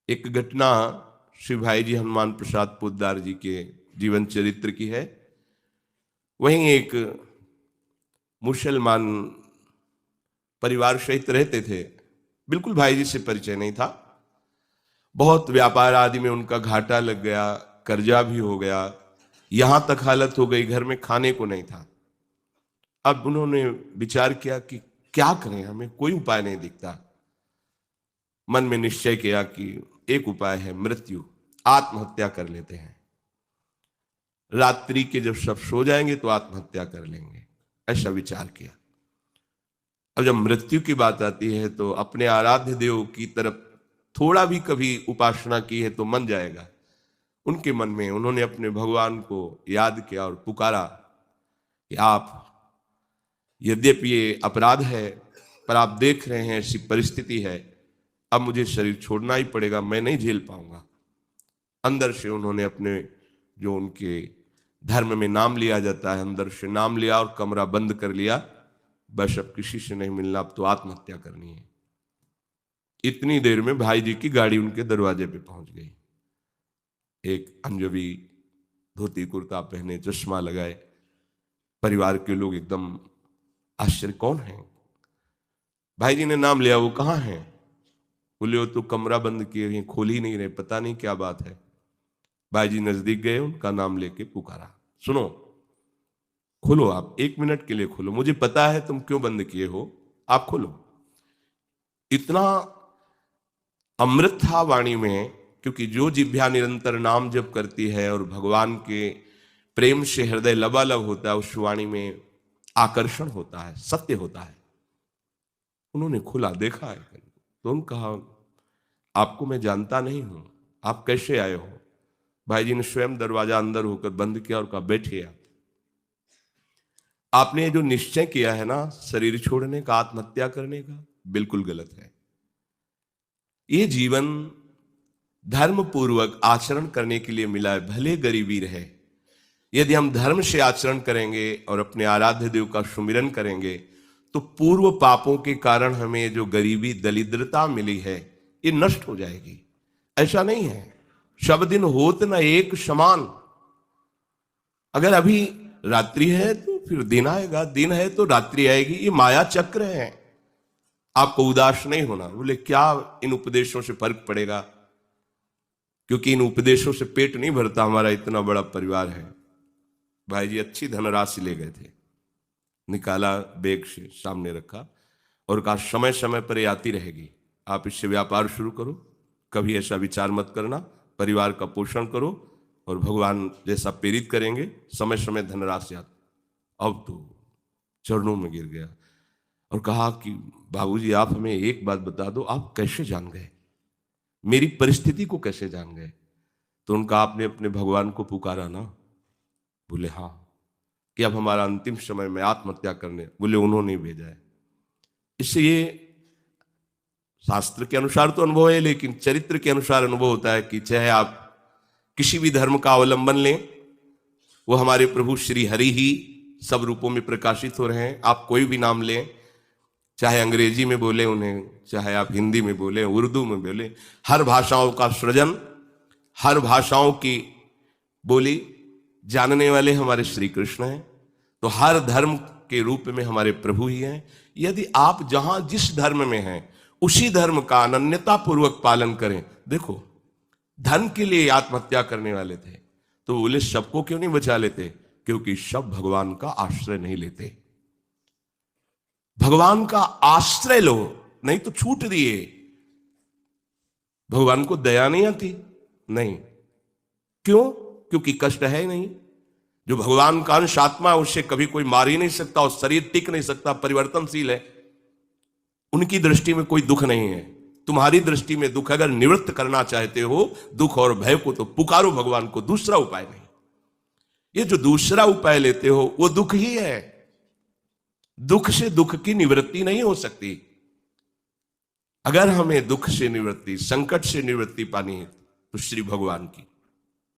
एक घटना श्री भाई जी हनुमान प्रसाद पोद्दार जी के जीवन चरित्र की है। वहीं एक मुसलमान परिवार सहित रहते थे। बिल्कुल भाई जी से परिचय नहीं था। बहुत व्यापार आदि में उनका घाटा लग गया, कर्जा भी हो गया, यहां तक हालत हो गई घर में खाने को नहीं था। अब उन्होंने विचार किया कि क्या करें, हमें कोई उपाय नहीं दिखता। मन में निश्चय किया कि एक उपाय है, मृत्यु, आत्महत्या कर लेते हैं। रात्रि के जब सब सो जाएंगे तो आत्महत्या कर लेंगे, ऐसा विचार किया। अब जब मृत्यु की बात आती है तो अपने आराध्य देव की तरफ थोड़ा भी कभी उपासना की है तो मन जाएगा। उनके मन में उन्होंने अपने भगवान को याद किया और पुकारा कि आप, यद्यपि ये अपराध है पर आप देख रहे हैं ऐसी परिस्थिति है, अब मुझे शरीर छोड़ना ही पड़ेगा, मैं नहीं झेल पाऊंगा। अंदर से उन्होंने अपने जो उनके धर्म में नाम लिया जाता है, अंदर से नाम लिया और कमरा बंद कर लिया। बस अब किसी से नहीं मिलना, अब तो आत्महत्या करनी है। इतनी देर में भाई जी की गाड़ी उनके दरवाजे पे पहुंच गई। एक अंजबी, धोती कुर्ता पहने, चश्मा लगाए, परिवार के लोग एकदम आश्चर्य, कौन है? भाई जी ने नाम लिया, वो कहाँ है? बोले वो तो कमरा बंद किए हैं, खोल ही नहीं रहे, पता नहीं क्या बात है। भाई जी नजदीक गए, उनका नाम लेके पुकारा, सुनो, खोलो, आप 1 मिनट के लिए खोलो, मुझे पता है तुम क्यों बंद किए हो, आप खोलो। इतना अमृत था वाणी में, क्योंकि जो जिह्वा निरंतर नाम जप करती है और भगवान के प्रेम से हृदय लबालब होता है, उस वाणी में आकर्षण होता है, सत्य होता है। उन्होंने खुला, देखा है तो उन्होंने कहा, आपको मैं जानता नहीं हूं, आप कैसे आए हो? भाई जी ने स्वयं दरवाजा अंदर होकर बंद किया और कहा, बैठिए। आपने जो निश्चय किया है ना, शरीर छोड़ने का, आत्महत्या करने का, बिल्कुल गलत है। ये जीवन धर्म पूर्वक आचरण करने के लिए मिला है, भले गरीबी रहे। यदि हम धर्म से आचरण करेंगे और अपने आराध्य देव का सुमिरन करेंगे तो पूर्व पापों के कारण हमें जो गरीबी, दरिद्रता मिली है, ये नष्ट हो जाएगी। ऐसा नहीं है, सब दिन होत न एक समान। अगर अभी रात्रि है तो फिर दिन आएगा, दिन है तो रात्रि आएगी, ये माया चक्र है। आपको उदास नहीं होना। बोले क्या इन उपदेशों से फर्क पड़ेगा? क्योंकि इन उपदेशों से पेट नहीं भरता, हमारा इतना बड़ा परिवार है। भाई जी अच्छी धनराशि ले गए थे, निकाला, बैग से सामने रखा और कहा, समय समय पर ये आती रहेगी, आप इससे व्यापार शुरू करो, कभी ऐसा विचार मत करना, परिवार का पोषण करो और भगवान जैसा प्रेरित करेंगे, समय समय धनराशि आती। अब तो चरणों में गिर गया और कहा कि बाबूजी आप हमें एक बात बता दो, आप कैसे जान गए, मेरी परिस्थिति को कैसे जान गए? तो उनका, आपने अपने भगवान को पुकारा ना? बोले हाँ। कि अब हमारा अंतिम समय में आत्महत्या करने? बोले उन्होंने ही भेजा है। इससे ये शास्त्र के अनुसार तो अनुभव है, लेकिन चरित्र के अनुसार अनुभव होता है कि चाहे आप किसी भी धर्म का अवलंबन लें, वो हमारे प्रभु श्री हरि ही सब रूपों में प्रकाशित हो रहे हैं। आप कोई भी नाम लें, चाहे अंग्रेजी में बोले उन्हें, चाहे आप हिंदी में बोले, उर्दू में बोले, हर भाषाओं का सृजन, हर भाषाओं की बोली जानने वाले हमारे श्री कृष्ण हैं। तो हर धर्म के रूप में हमारे प्रभु ही हैं। यदि आप जहां जिस धर्म में हैं उसी धर्म का अनन्यता पूर्वक पालन करें। देखो, धन के लिए आत्महत्या करने वाले थे, तो बोले सबको क्यों नहीं बचा लेते? क्योंकि सब भगवान का आश्रय नहीं लेते। भगवान का आश्रय लो, नहीं तो छूट दिए। भगवान को दया नहीं आती? नहीं। क्यों? क्योंकि कष्ट है ही नहीं। जो भगवान का अंश आत्मा है, उससे कभी कोई मार ही नहीं सकता, और शरीर टिक नहीं सकता, परिवर्तनशील है। उनकी दृष्टि में कोई दुख नहीं है। तुम्हारी दृष्टि में दुख, अगर निवृत्त करना चाहते हो दुख और भय को, तो पुकारो भगवान को, दूसरा उपाय नहीं। ये जो दूसरा उपाय लेते हो वो दुख ही है। दुख से दुख की निवृत्ति नहीं हो सकती। अगर हमें दुख से निवृत्ति, संकट से निवृत्ति पानी है तो श्री भगवान की